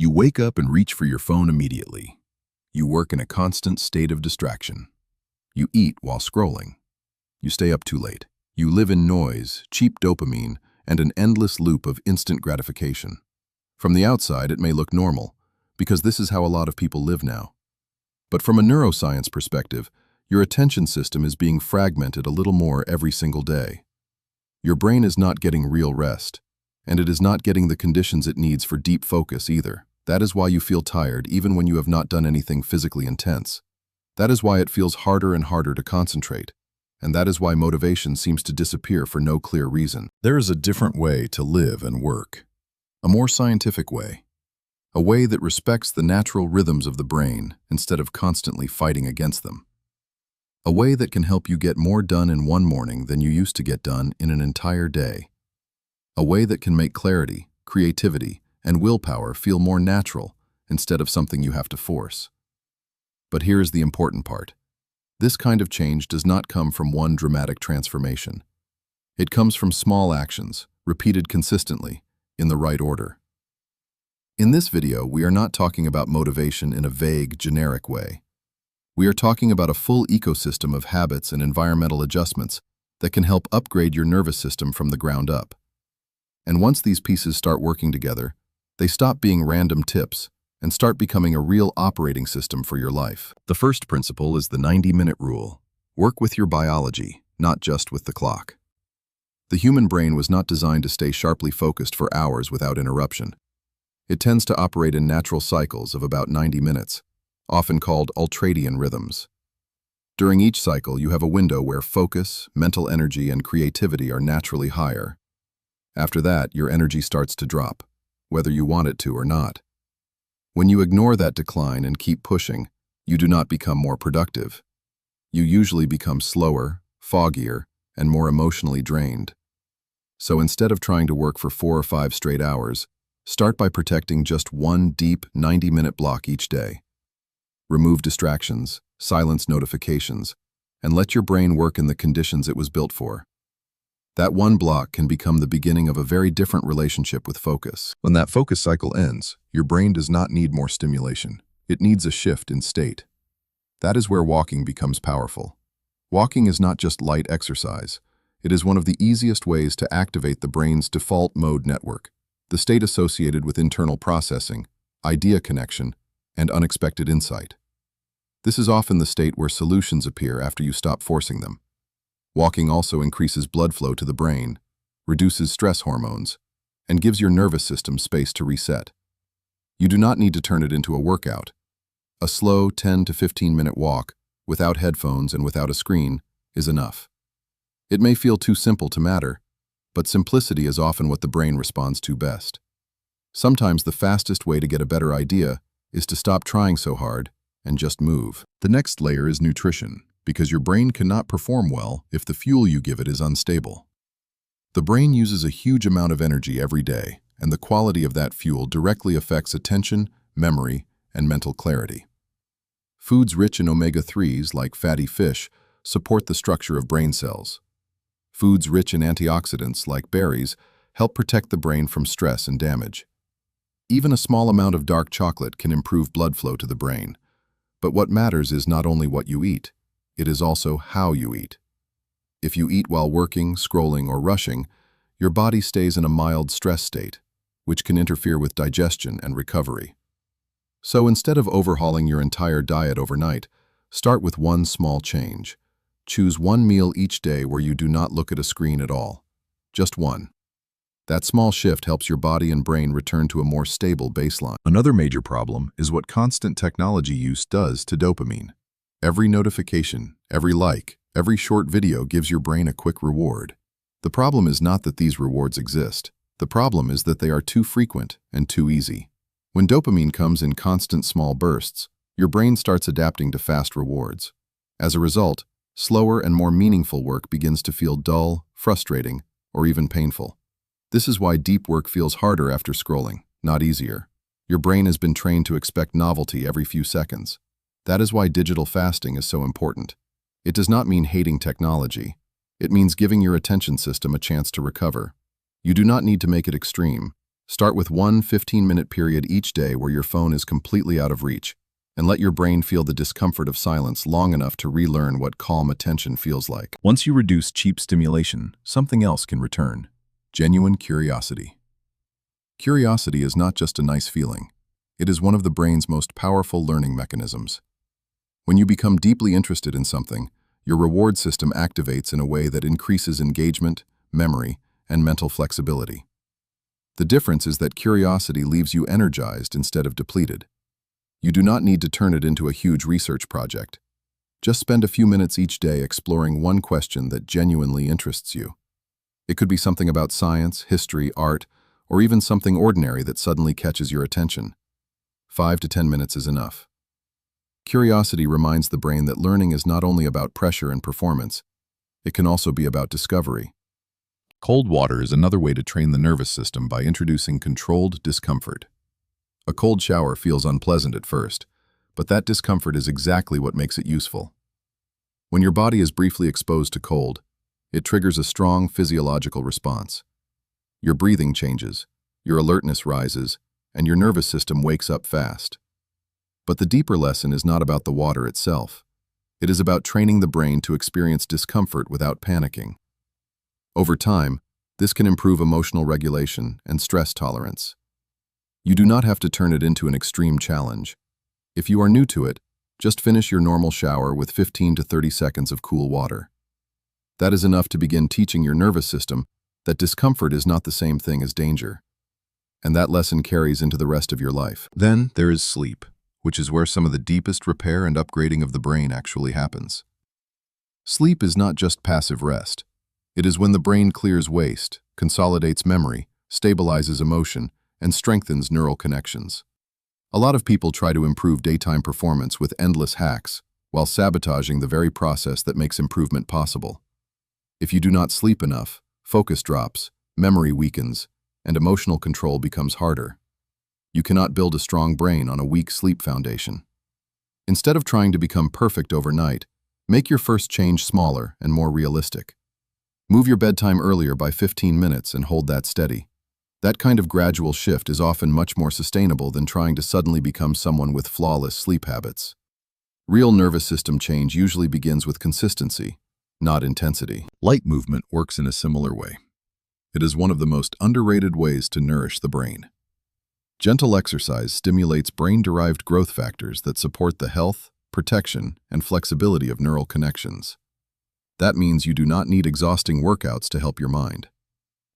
You wake up and reach for your phone immediately. You work in a constant state of distraction. You eat while scrolling. You stay up too late. You live in noise, cheap dopamine, and an endless loop of instant gratification. From the outside, it may look normal, because this is how a lot of people live now. But from a neuroscience perspective, your attention system is being fragmented a little more every single day. Your brain is not getting real rest, and it is not getting the conditions it needs for deep focus either. That is why you feel tired even when you have not done anything physically intense. That is why it feels harder and harder to concentrate, and that is why motivation seems to disappear for no clear reason. There is a different way to live and work, a more scientific way, a way that respects the natural rhythms of the brain instead of constantly fighting against them. A way that can help you get more done in one morning than you used to get done in an entire day. A way that can make clarity, creativity, and willpower feel more natural instead of something you have to force. But here is the important part. This kind of change does not come from one dramatic transformation. It comes from small actions, repeated consistently, in the right order. In this video, we are not talking about motivation in a vague, generic way. We are talking about a full ecosystem of habits and environmental adjustments that can help upgrade your nervous system from the ground up. And once these pieces start working together, they stop being random tips and start becoming a real operating system for your life. The first principle is the 90-minute rule. Work with your biology, not just with the clock. The human brain was not designed to stay sharply focused for hours without interruption. It tends to operate in natural cycles of about 90 minutes, often called ultradian rhythms. During each cycle, you have a window where focus, mental energy, and creativity are naturally higher. After that, your energy starts to drop, whether you want it to or not. When you ignore that decline and keep pushing, you do not become more productive. You usually become slower, foggier, and more emotionally drained. So instead of trying to work for 4 or 5 straight hours, start by protecting just one deep 90-minute block each day. Remove distractions, silence notifications, and let your brain work in the conditions it was built for. That one block can become the beginning of a very different relationship with focus. When that focus cycle ends, your brain does not need more stimulation. It needs a shift in state. That is where walking becomes powerful. Walking is not just light exercise. It is one of the easiest ways to activate the brain's default mode network, the state associated with internal processing, idea connection, and unexpected insight. This is often the state where solutions appear after you stop forcing them. Walking also increases blood flow to the brain, reduces stress hormones, and gives your nervous system space to reset. You do not need to turn it into a workout. A slow 10 to 15-minute walk, without headphones and without a screen, is enough. It may feel too simple to matter, but simplicity is often what the brain responds to best. Sometimes the fastest way to get a better idea is to stop trying so hard and just move. The next layer is nutrition, because your brain cannot perform well if the fuel you give it is unstable. The brain uses a huge amount of energy every day, and the quality of that fuel directly affects attention, memory, and mental clarity. Foods rich in omega-3s, like fatty fish, support the structure of brain cells. Foods rich in antioxidants, like berries, help protect the brain from stress and damage. Even a small amount of dark chocolate can improve blood flow to the brain. But what matters is not only what you eat, it is also how you eat. If you eat while working, scrolling, or rushing, your body stays in a mild stress state, which can interfere with digestion and recovery. So instead of overhauling your entire diet overnight, start with one small change. Choose one meal each day where you do not look at a screen at all. Just one. That small shift helps your body and brain return to a more stable baseline. Another major problem is what constant technology use does to dopamine. Every notification, every like, every short video gives your brain a quick reward. The problem is not that these rewards exist. The problem is that they are too frequent and too easy. When dopamine comes in constant small bursts, your brain starts adapting to fast rewards. As a result, slower and more meaningful work begins to feel dull, frustrating, or even painful. This is why deep work feels harder after scrolling, not easier. Your brain has been trained to expect novelty every few seconds. That is why digital fasting is so important. It does not mean hating technology. It means giving your attention system a chance to recover. You do not need to make it extreme. Start with one 15-minute period each day where your phone is completely out of reach, and let your brain feel the discomfort of silence long enough to relearn what calm attention feels like. Once you reduce cheap stimulation, something else can return: genuine curiosity. Curiosity is not just a nice feeling. It is one of the brain's most powerful learning mechanisms. When you become deeply interested in something, your reward system activates in a way that increases engagement, memory, and mental flexibility. The difference is that curiosity leaves you energized instead of depleted. You do not need to turn it into a huge research project. Just spend a few minutes each day exploring one question that genuinely interests you. It could be something about science, history, art, or even something ordinary that suddenly catches your attention. 5 to 10 minutes is enough. Curiosity reminds the brain that learning is not only about pressure and performance, it can also be about discovery. Cold water is another way to train the nervous system by introducing controlled discomfort. A cold shower feels unpleasant at first, but that discomfort is exactly what makes it useful. When your body is briefly exposed to cold, it triggers a strong physiological response. Your breathing changes, your alertness rises, and your nervous system wakes up fast. But the deeper lesson is not about the water itself. It is about training the brain to experience discomfort without panicking. Over time, this can improve emotional regulation and stress tolerance. You do not have to turn it into an extreme challenge. If you are new to it, just finish your normal shower with 15 to 30 seconds of cool water. That is enough to begin teaching your nervous system that discomfort is not the same thing as danger. And that lesson carries into the rest of your life. Then there is sleep, which is where some of the deepest repair and upgrading of the brain actually happens. Sleep is not just passive rest. It is when the brain clears waste, consolidates memory, stabilizes emotion, and strengthens neural connections. A lot of people try to improve daytime performance with endless hacks, while sabotaging the very process that makes improvement possible. If you do not sleep enough, focus drops, memory weakens, and emotional control becomes harder. You cannot build a strong brain on a weak sleep foundation. Instead of trying to become perfect overnight, make your first change smaller and more realistic. Move your bedtime earlier by 15 minutes and hold that steady. That kind of gradual shift is often much more sustainable than trying to suddenly become someone with flawless sleep habits. Real nervous system change usually begins with consistency, not intensity. Light movement works in a similar way. It is one of the most underrated ways to nourish the brain. Gentle exercise stimulates brain-derived growth factors that support the health, protection, and flexibility of neural connections. That means you do not need exhausting workouts to help your mind.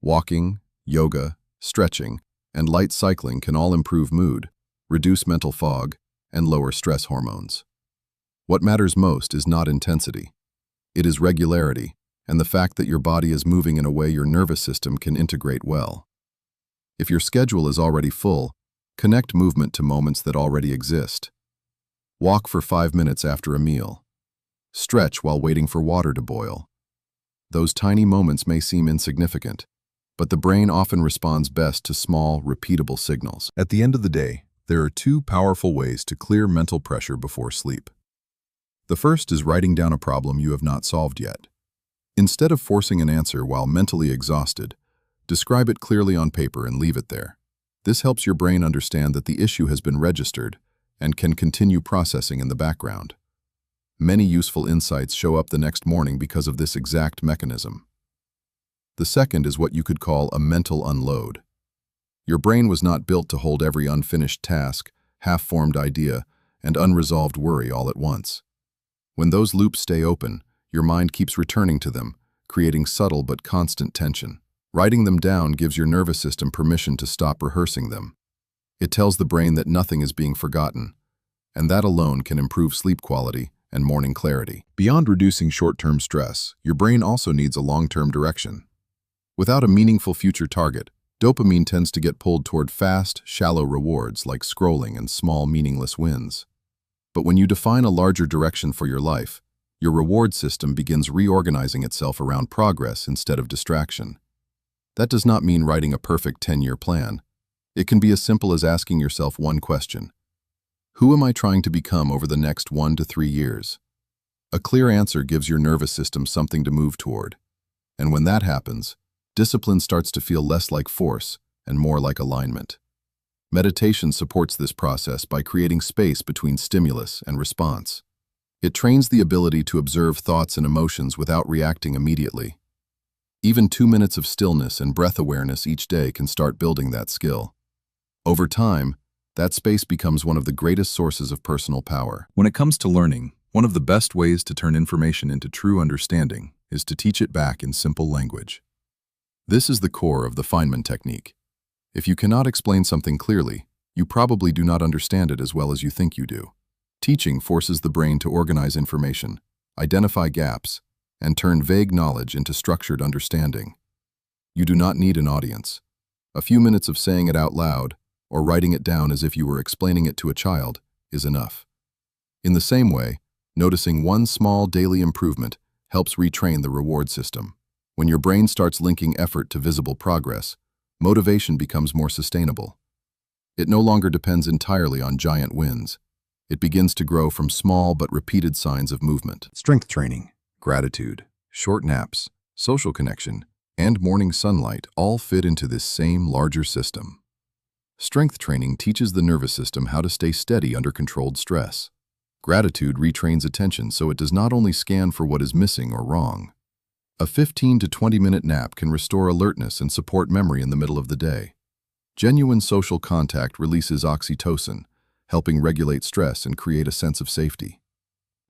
Walking, yoga, stretching, and light cycling can all improve mood, reduce mental fog, and lower stress hormones. What matters most is not intensity. It is regularity, and the fact that your body is moving in a way your nervous system can integrate well. If your schedule is already full, connect movement to moments that already exist. Walk for 5 minutes after a meal. Stretch while waiting for water to boil. Those tiny moments may seem insignificant, but the brain often responds best to small, repeatable signals. At the end of the day, there are 2 powerful ways to clear mental pressure before sleep. The first is writing down a problem you have not solved yet. Instead of forcing an answer while mentally exhausted, describe it clearly on paper and leave it there. This helps your brain understand that the issue has been registered and can continue processing in the background. Many useful insights show up the next morning because of this exact mechanism. The second is what you could call a mental unload. Your brain was not built to hold every unfinished task, half-formed idea, and unresolved worry all at once. When those loops stay open, your mind keeps returning to them, creating subtle but constant tension. Writing them down gives your nervous system permission to stop rehearsing them. It tells the brain that nothing is being forgotten, and that alone can improve sleep quality and morning clarity. Beyond reducing short-term stress, your brain also needs a long-term direction. Without a meaningful future target, dopamine tends to get pulled toward fast, shallow rewards like scrolling and small, meaningless wins. But when you define a larger direction for your life, your reward system begins reorganizing itself around progress instead of distraction. That does not mean writing a perfect 10-year plan. It can be as simple as asking yourself one question: who am I trying to become over the next 1 to 3 years? A clear answer gives your nervous system something to move toward. And when that happens, discipline starts to feel less like force and more like alignment. Meditation supports this process by creating space between stimulus and response. It trains the ability to observe thoughts and emotions without reacting immediately. Even 2 minutes of stillness and breath awareness each day can start building that skill. Over time, that space becomes one of the greatest sources of personal power. When it comes to learning, one of the best ways to turn information into true understanding is to teach it back in simple language. This is the core of the Feynman technique. If you cannot explain something clearly, you probably do not understand it as well as you think you do. Teaching forces the brain to organize information, identify gaps, and turn vague knowledge into structured understanding. You do not need an audience. A few minutes of saying it out loud, or writing it down as if you were explaining it to a child, is enough. In the same way, noticing one small daily improvement helps retrain the reward system. When your brain starts linking effort to visible progress, motivation becomes more sustainable. It no longer depends entirely on giant wins. It begins to grow from small but repeated signs of movement. Strength training, gratitude, short naps, social connection, and morning sunlight all fit into this same larger system. Strength training teaches the nervous system how to stay steady under controlled stress. Gratitude retrains attention so it does not only scan for what is missing or wrong. A 15 to 20-minute nap can restore alertness and support memory in the middle of the day. Genuine social contact releases oxytocin, helping regulate stress and create a sense of safety.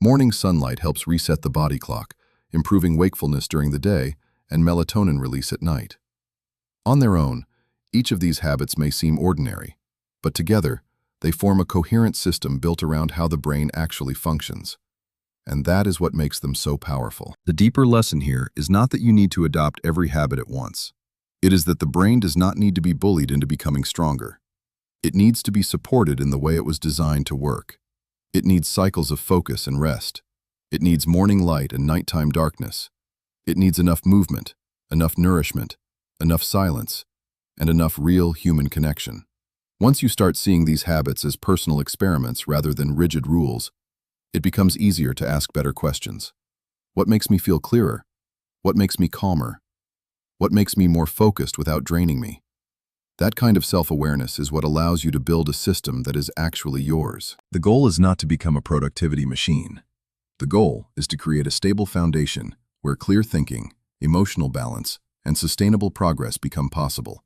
Morning sunlight helps reset the body clock, improving wakefulness during the day and melatonin release at night. On their own, each of these habits may seem ordinary, but together, they form a coherent system built around how the brain actually functions. And that is what makes them so powerful. The deeper lesson here is not that you need to adopt every habit at once. It is that the brain does not need to be bullied into becoming stronger. It needs to be supported in the way it was designed to work. It needs cycles of focus and rest. It needs morning light and nighttime darkness. It needs enough movement, enough nourishment, enough silence, and enough real human connection. Once you start seeing these habits as personal experiments rather than rigid rules, it becomes easier to ask better questions. What makes me feel clearer? What makes me calmer? What makes me more focused without draining me? That kind of self-awareness is what allows you to build a system that is actually yours. The goal is not to become a productivity machine. The goal is to create a stable foundation where clear thinking, emotional balance, and sustainable progress become possible.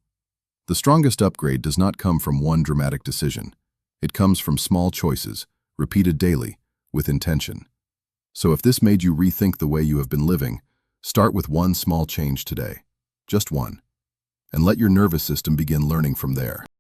The strongest upgrade does not come from one dramatic decision. It comes from small choices, repeated daily, with intention. So if this made you rethink the way you have been living, start with one small change today. Just one. And let your nervous system begin learning from there.